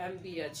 MBH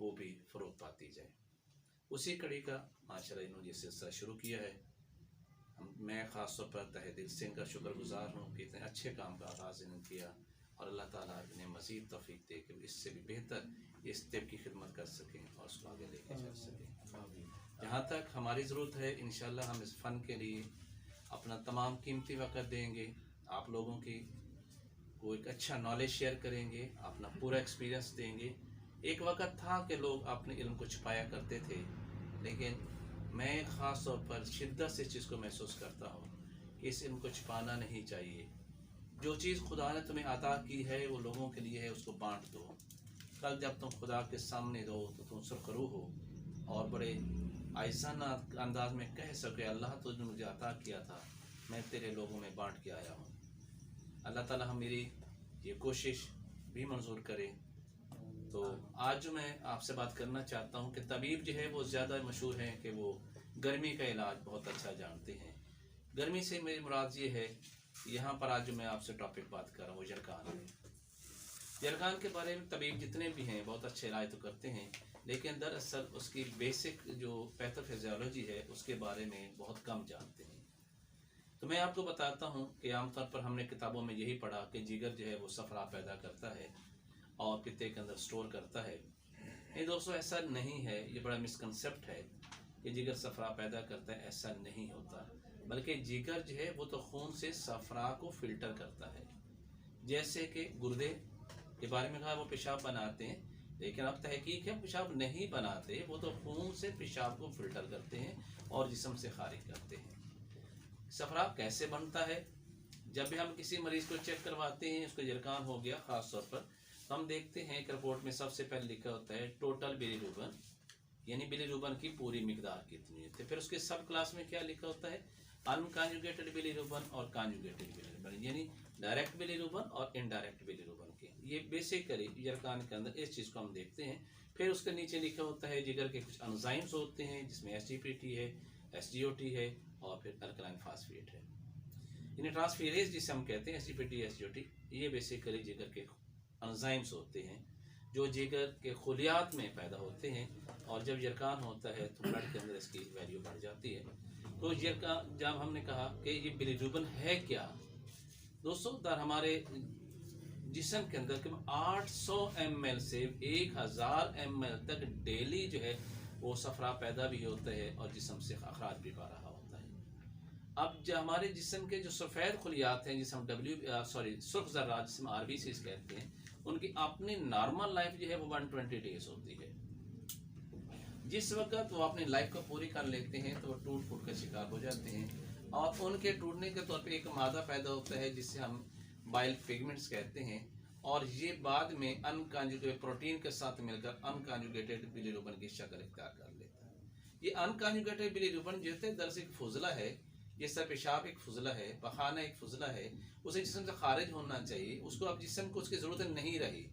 वो भी फ़रोग़ पाती जाए। उसी कड़ी का माशाअल्लाह इन्होंने ये सिलसिला शुरू किया है। मैं ख़ास तौर पर तहे दिल से इनका शुक्रगुज़ार हूँ कि इतने अच्छे काम का आगाज़ इन्होंने किया, और अल्लाह ताला इन्हें मज़ीद तौफ़ीक़ दे कि इससे भी बेहतर इस स्टेप की खिदमत कर सकें और उसको आगे लेके चल सकें। जहाँ तक हमारी ज़रूरत है, इंशाअल्लाह हम इस फ़न के लिए अपना तमाम कीमती वक़्त देंगे, आप लोगों की को एक अच्छा नॉलेज शेयर करेंगे, अपना पूरा एक्सपीरियंस देंगे। एक वक़्त था कि लोग अपने इल्म को छुपाया करते थे, लेकिन मैं ख़ास तौर पर शिद्दत से इस चीज़ को महसूस करता हूँ कि इस इल्म को छुपाना नहीं चाहिए। जो चीज़ खुदा ने तुम्हें अता की है वो लोगों के लिए है, उसको बांट दो। कल जब तुम खुदा के सामने दो तो तुम सुरखरू हो और बड़े आइज़ाना अंदाज में कह सके, अल्लाह तुझने मुझे अता किया था, मैं तेरे लोगों में बांट के आया हूँ। अल्लाह ताला हम मेरी ये कोशिश भी मंजूर करे। तो आज जो मैं आपसे बात करना चाहता हूँ कि तबीब जो है वो ज़्यादा मशहूर हैं कि वो गर्मी का इलाज बहुत अच्छा जानते हैं। गर्मी से मेरी मुराद ये है, यहाँ पर आज जो मैं आपसे टॉपिक बात कर रहा हूँ वो जरकान है। जरकान के बारे में तबीब जितने भी हैं बहुत अच्छे इलाज तो करते हैं, लेकिन दरअसल उसकी बेसिक जो पैथोफिजियोलॉजी है उसके बारे में बहुत कम जानते हैं। तो मैं आपको बताता हूँ कि आमतौर पर हमने किताबों में यही पढ़ा कि जिगर जो है वो सफरा पैदा करता है और पित्ते के अंदर स्टोर करता है। नहीं दोस्तों, ऐसा नहीं है, ये बड़ा मिसकंसेप्ट है कि जिगर सफरा पैदा करता है, ऐसा नहीं होता। बल्कि जिगर जो है वो तो खून से सफरा को फिल्टर करता है। जैसे कि गुर्दे के बारे में कहा वो पेशाब बनाते हैं, लेकिन अब तहकीक है पेशाब नहीं बनाते, वो तो खून से पेशाब को फिल्टर करते हैं और जिस्म से खारिज करते हैं। सफरा कैसे बनता है? जब भी हम किसी मरीज़ को चेक करवाते हैं, उसको जरकान हो गया ख़ास तौर पर, तो हम देखते हैं कि रिपोर्ट में सबसे पहले लिखा होता है टोटल बिलीरुबिन, यानी बिलीरुबिन की पूरी मिकदार कितनी है। तो फिर उसके सब क्लास में क्या लिखा होता है, अनकॉन्जुगेटेड बिलीरुबिन और कॉन्जुगेटेड बिलीरुबिन, यानी डायरेक्ट बिलीरुबिन और इनडायरेक्ट बिलीरुबिन के। ये बेसिकली जरकान के अंदर इस चीज़ को हम देखते हैं। फिर उसके नीचे लिखा होता है जिगर के कुछ एंजाइम्स होते हैं, जिसमें SGPT है, SGOT है और फिर अल्कलाइन फास्फेट है। इन्हें ट्रांसफेरेज जिसे हम कहते हैं, SGPT SGOT, ये बेसिकली जिगर के एंजाइम्स होते हैं जो जिगर के खुलियात में पैदा होते हैं, और जब जरकान होता है तो ब्लड के अंदर इसकी वैल्यू बढ़ जाती है। तो जरकान, जब हमने कहा कि ये बिलीरुबिन है क्या दोस्तों, दर हमारे जिस्म के अंदर करीब 800 ml से 1000 ml तक डेली जो है वो सफरा पैदा भी होता है और जिस्म से अखराज भी पा रहा होता है। अब जो हमारे जिस्म के जो सफ़ेद खुलियात हैं, जिसे हम सुर्ख ज़र्रात जिसे हम RBCs कहते हैं, उनकी अपनी नॉर्मल लाइफ जो है वो 120 डेज होती है। जिस वक्त वो अपनी लाइफ को पूरी कर लेते हैं तो वो टूट फूट का शिकार हो जाते हैं, और उनके टूटने के तौर पे एक मादा पैदा होता है जिसे हम बाइल पिगमेंट्स कहते हैं, और ये बाद में अनकॉन्जुगेटेड प्रोटीन के साथ मिलकर अनकॉन्जुगेटेड बिलीरुबिन की शक्ल इख्तियार कर लेता है। ये अनकॉन्जुगेटेड बिलीरुबिन जैसे दरअसल एक फुजला है, जैसा पेशाब एक फुजला है, पखाना एक फुजला है, उसे जिस्म से खारिज होना चाहिए। उसको अब जिस्म को उसकी ज़रूरत नहीं रही,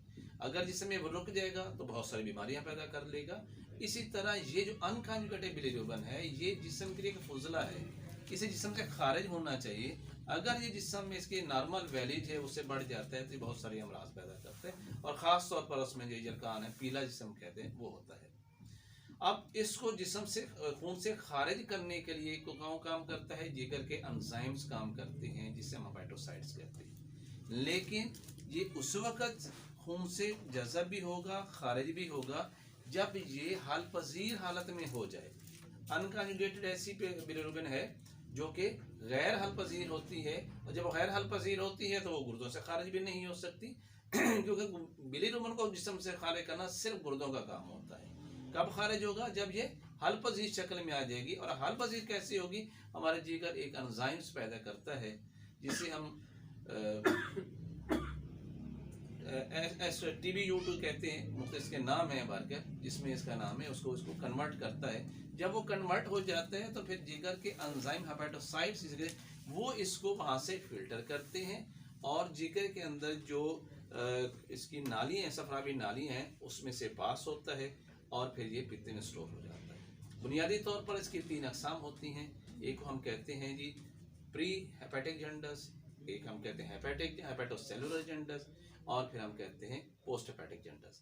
अगर जिस्म में वो रुक जाएगा तो बहुत सारी बीमारियां पैदा कर लेगा। इसी तरह ये जो अनकॉन्जुगेटेड बिलीरुबिन है, ये जिस्म के लिए एक फुजला है, इसे जिस्म से खारिज होना चाहिए। अगर ये जिस्म में इसकी नॉर्मल वैल्यूज है उससे बढ़ जाता है तो ये बहुत सारी अमराज पैदा करते हैं, और ख़ास तौर पर उसमें जो जरकान है, पीला जिस्म कहते हैं, वो होता है। अब इसको जिस्म से खून से खारिज करने के लिए कौन काम करता है, जिगर के एंजाइम्स काम करते हैं जिसे हम हेपेटोसाइट्स कहते हैं। लेकिन ये उस वक्त खून से जज़ब भी होगा, खारिज भी होगा, जब ये हाल पजीर हालत में हो जाए। अनकॉन्जुगेटेड ऐसी बिलीरुबिन है जो कि गैर हल पजीर होती है, और जब गैर हल पजीर होती है तो वो गुर्दों से खारिज भी नहीं हो सकती क्योंकि बिलीरुबिन को जिस्म से खारिज करना सिर्फ गुर्दों का काम होता है। कब खारिज होगा, जब ये हल पजीर शक्ल में आ जाएगी। और हल पजीर कैसी होगी, हमारे जिगर एक एंजाइम्स पैदा करता है जिसे हम TBU2 कहते हैं, मुख्तलिफ इसके नाम है बारकर, जिसमें इसका नाम है, उसको कन्वर्ट करता है। जब वो कन्वर्ट हो जाता है तो फिर जिगर के एंजाइम हेपेटोसाइट्स वो इसको वहाँ से फिल्टर करते हैं, और जिगर के अंदर जो इसकी नाली हैं, सफरावी नाली हैं, उसमें से पास होता है और फिर ये पित्ते में स्टोर हो जाता है। बुनियादी तौर पर इसकी 3 अक़साम होती हैं। एक हम कहते हैं जी प्री हेपेटिक जंडस, एक हम कहते हैं हेपेटोसेलुलर जंडस, और फिर हम कहते हैं पोस्ट हेपेटिक जंडस।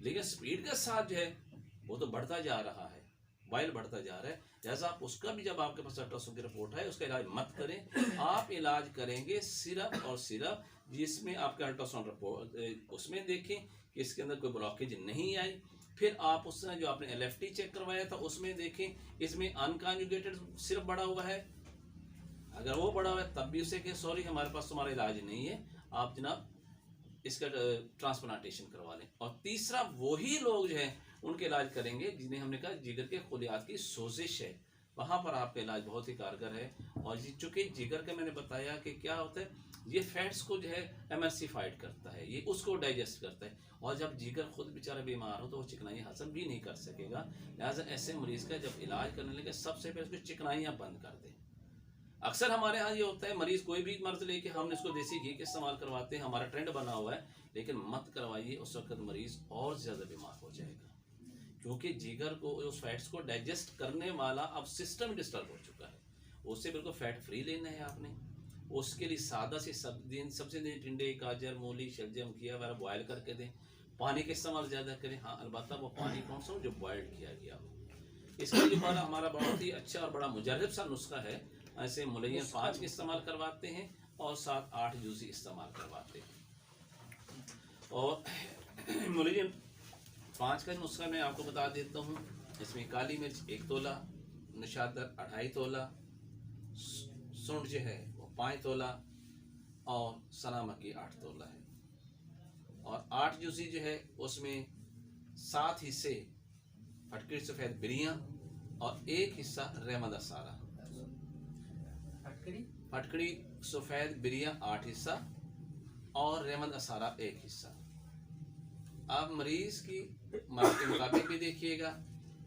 लेकिन स्पीड के साथ जो है वो तो बढ़ता जा रहा है, वाइल बढ़ता जा रहा है। जैसा आप उसका भी जब आपके पास अल्ट्रासाउंड की रिपोर्ट है उसका इलाज मत करें, आप इलाज करेंगे सिर्फ और सिर्फ जिसमें आपका अल्ट्रासाउंड रिपोर्ट उसमें देखें कि इसके अंदर कोई ब्लॉकेज नहीं आई। फिर आप उसने जो आपने LFT चेक करवाया था उसमें देखें इसमें अनकॉन्जुगेटेड सिर्फ बढ़ा हुआ है, अगर वो बढ़ा हुआ है तब भी उसे कहें सॉरी हमारे पास तुम्हारा इलाज नहीं है, आप जनाब इसका ट्रांसप्लांटेशन करवा लें। और तीसरा वही लोग जो हैं उनके इलाज करेंगे जिन्हें हमने कहा जिगर के खुलियात की सोजिश है, वहाँ पर आपका इलाज बहुत ही कारगर है। और चूँकि जिगर का मैंने बताया कि क्या होता है, ये फैट्स को जो है एमल्सिफाइड करता है, ये उसको डाइजेस्ट करता है। और जब जिगर खुद बेचारा बीमार हो तो वो चिकनाई हजम भी नहीं कर सकेगा। लिहाजा ऐसे मरीज़ का जब इलाज करने लगे सबसे पहले उसको चिकनाइयाँ बंद कर दें। अक्सर हमारे यहाँ ये होता है मरीज़ कोई भी मर्ज लेके हमने इसको देसी घी के इस्तेमाल करवाते हैं, हमारा ट्रेंड बना हुआ है, लेकिन मत करवाइए, उस वक्त मरीज़ और ज़्यादा बीमार हो जाएगा। क्योंकि जिगर को उस फैट्स को डाइजेस्ट करने वाला अब सिस्टम डिस्टर्ब हो चुका है, उससे बिल्कुल फैट फ्री लेना है आपने। उसके लिए सादा से सबसे टिंडे, गाजर, मूली, शलजम, घिया वगैरह बॉयल करके दें। पानी का इस्तेमाल ज़्यादा करें, हाँ अलबत्ता वो पानी कौन सा हो जो बॉयल्ड किया गया हो। इसके लिए हमारा बहुत ही अच्छा और बड़ा मुजर्रब सा नुस्खा है। ऐसे मुलैयन 5 के इस्तेमाल करवाते हैं और 7-8 जूज़ी इस्तेमाल करवाते हैं। और मुलैयन 5 का नुस्खा मैं आपको बता देता हूँ। इसमें काली मिर्च 1 तोला, नशातर 2.5 तोला, सूंड जो है वो 5 तोला और सना मक्की 8 तोला है। और 8 जूज़ी जो है उसमें 7 हिस्से फटकड़ी सफ़ेद बिरियाँ और 1 हिस्सा रहमद असारा। फटकड़ी सफ़ेद बिरियाँ 8 हिस्सा और रहमद असारा 1 हिस्सा। आप मरीज़ की मर्ज़ के मुताबिक भी देखिएगा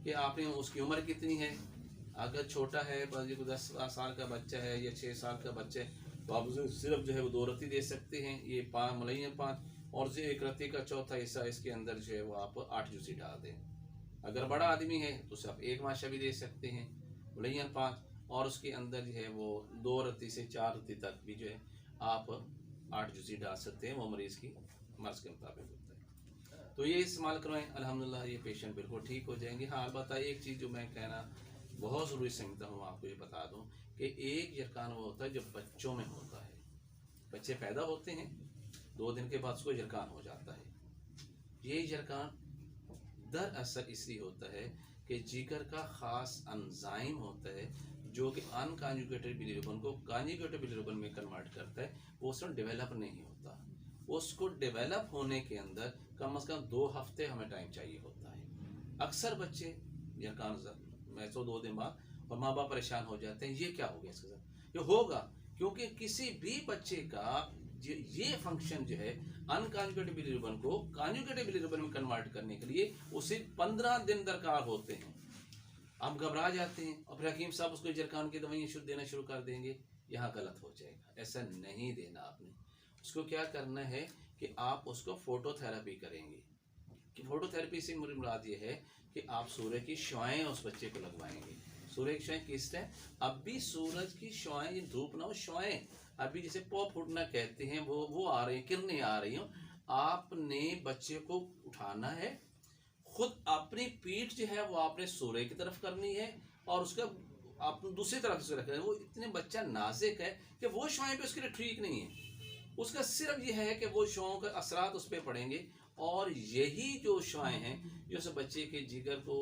कि आपने उसकी उम्र कितनी है। अगर छोटा है 10 साल का बच्चा है या 6 साल का बच्चा है तो आप उसे सिर्फ जो है वो 2 रत्ती दे सकते हैं, ये 5 मुलैयन 5, और जो 1 रत्ती का चौथा हिस्सा इसके अंदर जो है वो आप 8 जूज़ी डाल दें। अगर बड़ा आदमी है तो उसे आप 1 माशा भी दे सकते हैं मुलैयन 5, और उसके अंदर जो है वो 2 रत्ती से 4 रत्ती तक भी जो है आप 8 जूज़ी डाल सकते हैं, वो मरीज़ की मर्ज़ के मुताबिक होता है। तो ये इस्तेमाल करवाएं, अल्हम्दुलिल्लाह ये पेशेंट बिल्कुल ठीक हो जाएंगे। हाँ अलबत्ता एक चीज़ जो मैं कहना बहुत ज़रूरी समझता हूँ आपको ये बता दूँ कि एक जरकान वो होता है जो बच्चों में होता है। बच्चे पैदा होते हैं 2 दिन के बाद उसको जरकान हो जाता है। ये जरकान दरअसल इसलिए होता है कि जिगर का ख़ास एंजाइम होता है जो कि अनकॉन्जुगेटेड बिलीरुबिन को कॉन्जुगेटेड बिलीरुबिन में कन्वर्ट करता है, वो उसमें डेवलप नहीं होता। उसको डेवलप होने के अंदर कम से कम 2 हफ्ते हमें टाइम चाहिए होता है। अक्सर बच्चे जरकान महसूस 2 दिन बाद और माँ बाप परेशान हो जाते हैं, ये क्या हो गया इसके साथ। ये होगा क्योंकि किसी भी बच्चे का ये फंक्शन जो है अनकॉन्जुगेटेड बिलीरुबिन को कॉन्जुगेटेड बिलीरुबिन में कन्वर्ट करने के लिए उसे 15 दिन दरकार होते हैं। हम घबरा जाते हैं और फिर हकीम साहब उसको जरकान की दवाइयाँ देना शुरू कर देंगे, यहाँ गलत हो जाएगा। ऐसा नहीं देना आपने। उसको क्या करना है कि आप उसको फोटोथेरेपी करेंगे। कि फोटोथेरेपी से मुराद ये है कि आप सूर्य की शुआएं उस बच्चे को लगवाएंगे। सूर्य की शुआएं किस टाइम? अब भी सूरज की शुआएं, धूप ना हो, शुआएं अभी जैसे पॉप फूटना कहते हैं वो आ रही, किरणें आ रही हो। आपने बच्चे को उठाना है, खुद अपनी पीठ जो है वो आपने सूर्य की तरफ करनी है और उसका आप दूसरी तरफ से रखना है। वो इतने बच्चा नाजुक है कि वो शुआएं पे उसके लिए ठीक नहीं है। उसका सिर्फ ये है कि वो शुआओं का असरात उस पर पड़ेंगे और यही जो शुआएं हैं जो उस बच्चे के जिगर को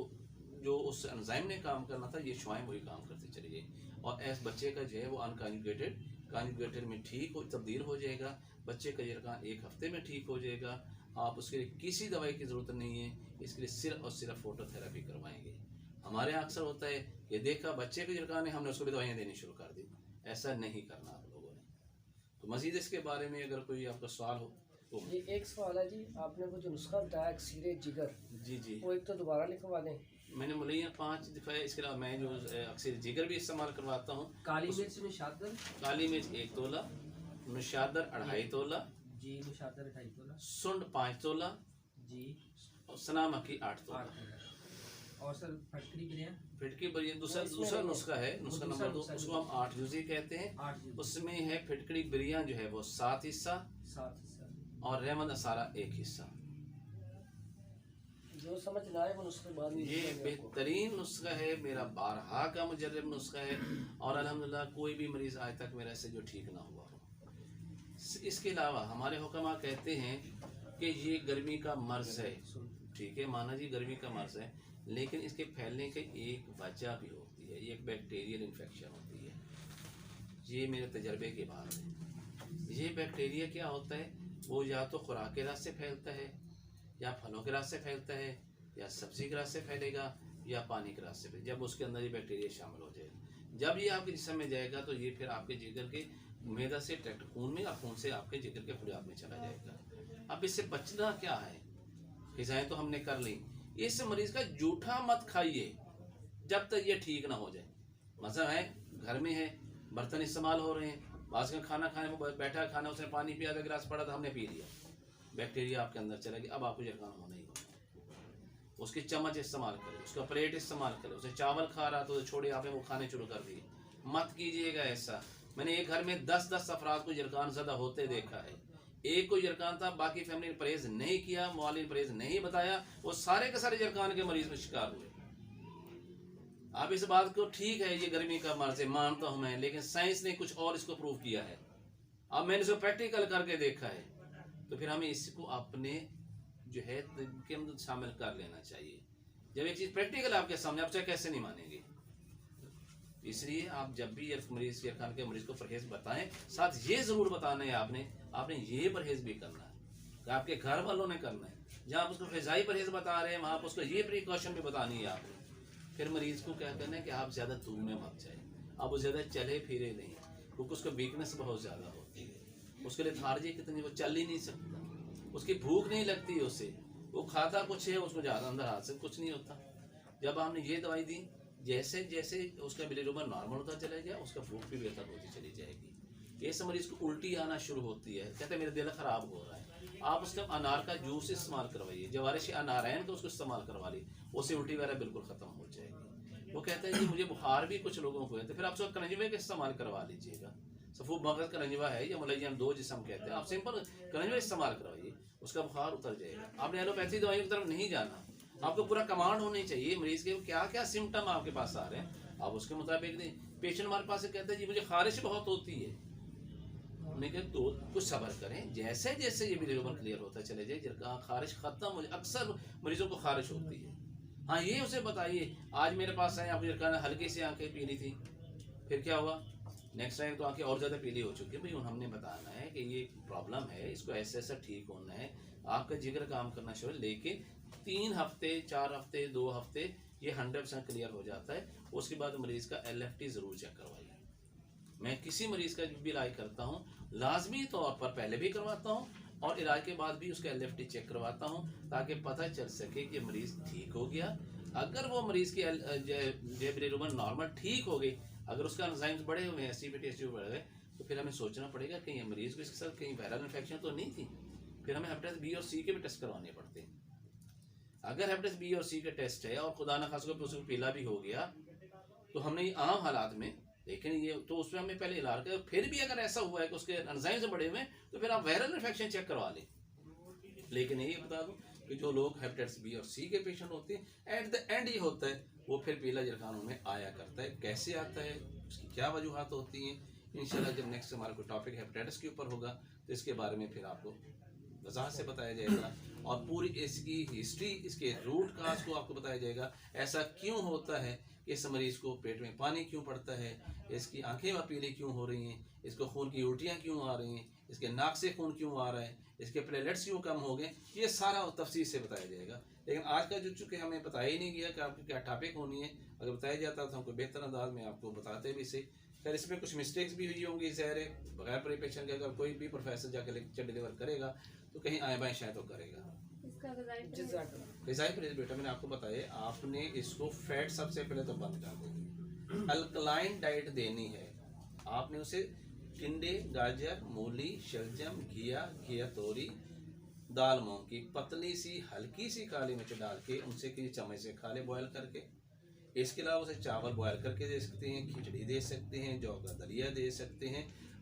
जो उस एंजाइम ने काम करना था, ये शुआएं वही काम करती चली गई और ऐसे बच्चे का जो है वो अनकॉन्जुगेटेड में ठीक हो तब्दील हो जाएगा। बच्चे का जरकान 1 हफ्ते में ठीक हो जाएगा। आप उसके लिए किसी दवाई की ज़रूरत नहीं है, इसके लिए सिर्फ और सिर्फ फोटोथेरेपी करवाएंगे। हमारे यहाँ अक्सर होता है कि देखा बच्चे के जरकान है, हमने उसको भी दवाइयाँ देनी शुरू कर दी। ऐसा नहीं करना आप लोगों ने। तो मज़ीद इसके बारे में अगर कोई आपका सवाल हो तो। जी एक सवाल है जी, आपने वो जो नुस्खा बताया अक्सीर जिगर, जी वो एक तो दोबारा लिखवा दें। मैंने मुलैयन 5 दफ़ा, इसके अलावा मैं जो अक्सीर जिगर भी इस्तेमाल करवाता हूँ। काली मिर्च नशादर, काली मिर्च 1 तोला, नशादर 2.5 तोला जी, नशादर 2.5 तोला, सुंड 5 तोला जी, और सना मक्की 8 तोला। और सर फटकड़ी बिरियानी, फिटकी बिरियानी दूसरा नुस्खा है, नुस्खा नंबर 2, उसको हम 8 जूज़ी कहते हैं। उसमें है फिटकड़ी बिरियानी जो है वो 7 हिस्सा और रहमद असारा 1 हिस्सा। जो समझ ना आए वो नुस्खे बाद में ये बेहतरीन नुस्खा है, मेरा बारहा का मुजर्रब नुस्खा है, और अल्हम्दुलिल्लाह कोई भी मरीज़ आज तक मेरा से जो ठीक ना हुआ हो। इसके अलावा हमारे हुक्मा कहते हैं कि ये गर्मी का मर्ज है, ठीक है, माना जी गर्मी का मर्ज है, लेकिन इसके फैलने की एक वजह भी होती है, ये एक बैक्टीरियल इन्फेक्शन होती है। ये मेरे तजर्बे की बात है। ये बैक्टीरिया क्या होता है, वो या तो खुराक के रास्ते फैलता है, या फलों के रास्ते फैलता है, या सब्जी के रास्ते फैलेगा, या पानी के रास्ते पे। जब उसके अंदर ये बैक्टीरिया शामिल हो जाएगा, जब ये आपके जिस्म में जाएगा तो ये फिर आपके जिगर के मैदा से डायरेक्ट खून में, या खून से आपके जिगर के फुलियात में चला जाएगा। अब इससे बचना क्या है, ग़िज़ाएं तो हमने कर ली, इस मरीज़ का जूठा मत खाइए जब तक ये ठीक ना हो जाए। मज़ा है, घर में है, बर्तन इस्तेमाल हो रहे हैं, बाज़ का खाना खाने में बैठा, खाना उसने पानी पिया, आधा गिलास पड़ा था, हमने पी लिया, बैक्टीरिया आपके अंदर चला गया। अब आपको जरखान होना ही होगा। उसकी चम्मच इस्तेमाल करें, उसका प्लेट इस्तेमाल करें, उसे चावल खा रहा तो छोड़े, आपने वो खाने शुरू कर दिए, मत कीजिएगा ऐसा। मैंने एक घर में 10-10 अफराद को जरखान ज़दा होते देखा है। एक को जरखान था, बाकी फैमिली ने परहेज नहीं किया, मौलवी ने परहेज नहीं बताया, वो सारे के सारे जरखान के मरीज में शिकार हुए। आप इस बात को, ठीक है ये गर्मी का मर्ज है, मानता हूं मैं, लेकिन साइंस ने कुछ और इसको प्रूव किया है। अब मैंने इसको प्रैक्टिकल करके देखा है, तो फिर हमें इसको अपने जो है के अंदर शामिल कर लेना चाहिए। जब एक चीज़ प्रैक्टिकल आपके सामने, आप चाहे कैसे नहीं मानेंगे। इसलिए आप जब भी मरीज जरखान के मरीज को परहेज बताएं, साथ ये ज़रूर बताना है आपने ये परहेज भी करना है, कि आपके घर वालों ने करना है। जहाँ आप उसको फ़िज़ाई परहेज बता रहे हैं, वहाँ आप उसको ये प्रिकॉशन भी बतानी है आपने। फिर मरीज़ को क्या करना है कि आप ज़्यादा दूर में मत जाए, आप वो ज़्यादा चले फिरे नहीं, क्योंकि उसको वीकनेस बहुत ज़्यादा होती है, उसके लिए थार्जी कितनी, वो चल ही नहीं सकता, उसकी भूख नहीं लगती है, उसे वो खाता कुछ है, उसको ज़्यादा अंदर हाथ से कुछ नहीं होता। जब हमने ये दवाई दी, जैसे जैसे उसका बिलीरुबिन नॉर्मल होता चला गया, उसका भूख भी बेहतर होती चली जाएगी। ये मरीज़ को उल्टी आना शुरू होती है, कहते हैं मेरा दिल ख़राब हो रहा है, आप उसका अनार का जूस इस्तेमाल करवाइए, जवारिश अनारैन का उसको इस्तेमाल करवा ली, उससे उल्टी वगैरह बिल्कुल ख़त्म हो जाएगी। वो कहते हैं कि मुझे बुखार भी कुछ लोगों को है, तो फिर आप उसका करंजवे का इस्तेमाल करवा लीजिएगा। सफ़ूब मगज़ करंजवा है या मुलय्यम 2 जिसम कहते हैं, आप सिंपल करंजवा इस्तेमाल करवाइए, उसका बुखार उतर जाएगा। आपने एलोपैथी दवाइयों की तरफ नहीं जाना, आपको पूरा कमांड होनी चाहिए मरीज़ के क्या क्या सिम्टम आपके पास आ रहे हैं, आप उसके मुताबिक दें। पेशेंट हमारे पास से कहते हैं जी मुझे खारिश बहुत होती है, हमने कहा तो कुछ सब्र करें, जैसे जैसे ये बिलीरुबिन क्लियर होता चले जाए, खारिश खत्म हो जाए। अक्सर मरीजों को खारिश होती है, हाँ ये उसे बताइए। आज मेरे पास आए, आपको जरखान हल्की सी आंखें पीली थी, फिर क्या हुआ, नेक्स्ट टाइम तो आंखें और ज़्यादा पीली हो चुकी है। भाई हमने बताना है कि ये प्रॉब्लम है, इसको ऐसे ऐसा ठीक होना है, आपका जिगर काम करना शुरू, लेकिन 3 हफ्ते 4 हफ्ते 2 हफ्ते ये 100% क्लियर हो जाता है। उसके बाद मरीज़ का LFT ज़रूर चेक करवाइए। मैं किसी मरीज़ का भी इलाज करता हूँ, लाजमी तौर पर पहले भी करवाता हूँ और इलाज के बाद भी उसका LFT चेक करवाता हूँ, ताकि पता चल सके कि मरीज़ ठीक हो गया। अगर वो मरीज़ की बिलीरुबिन नॉर्मल ठीक हो गई, अगर उसका एंजाइम्स बढ़े हुए हैं, एसिडिटी बढ़ गए, तो फिर हमें सोचना पड़ेगा कि ये मरीज़ को इसके साथ कहीं वायरल इन्फेक्शन तो नहीं थी। फिर हमें हेपेटाइटिस B और C के भी टेस्ट करवाने पड़ते हैं। अगर हेपेटाइटिस B और C का टेस्ट है और खुदा न खास्ता उसको पीला भी हो गया, तो हमने ये आम हालात में, लेकिन ये तो उसमें हमें पहले इलाज कर, फिर भी अगर ऐसा हुआ है कि उसके एंजाइम्स बढ़े हुए हैं, तो फिर आप वायरल इन्फेक्शन चेक करवा लें। लेकिन ये बता दूं कि जो लोग हेपेटाइटिस B और C के पेशेंट होते हैं, एट द एंड ये होता है वो फिर पीला जरखान उनमें आया करता है। कैसे आता है, उसकी क्या वजूहात होती हैं, इंशाल्लाह जब नेक्स्ट हमारा कोई टॉपिक हेपेटाइटिस के ऊपर होगा तो इसके बारे में फिर आपको वजाहत से बताया जाएगा, और पूरी इसकी हिस्ट्री, इसके रूट काज को आपको बताया जाएगा। ऐसा क्यों होता है कि इस मरीज़ को पेट में पानी क्यों पड़ता है, इसकी आंखें पीली क्यों हो रही हैं, इसको खून की उल्टियाँ क्यों आ रही हैं, इसके नाक से खून क्यों आ रहा है, इसके प्लेटलेट्स क्यों कम हो गए, ये सारा तफसील से बताया जाएगा। लेकिन आज का जो चूँकि हमें बताया ही नहीं गया कि आपकी क्या टॉपिक होनी है, अगर बताया जाता तो हमको बेहतर अंदाज में आपको बताते भी सही। खैर इसमें कुछ मिस्टेक्स भी हुई होंगी, ज़ाहिर है बगैर प्रिपरेशन के अगर कोई भी प्रोफेसर जाकर लेक्चर डिलीवर करेगा तो कहीं आए बाएँ शायद तो करेगा। ग़िज़ाई परहेज़ बेटा मैंने आपको बताया, आपने इसको फैट सबसे पहले तो बंद कर देनी, अल्कलाइन डाइट देनी है। आपने उसे टिंडे, गाजर, मूली, शलजम, घिया तोरी, दाल मूंग की पतली सी हल्की सी काली मिर्च डाल के उनसे किसी चम्मच से खा ले बॉयल करके। इसके अलावा उसे चावल बॉयल करके दे सकते हैं, खिचड़ी दे सकते हैं, जौ का दलिया दे सकते हैं।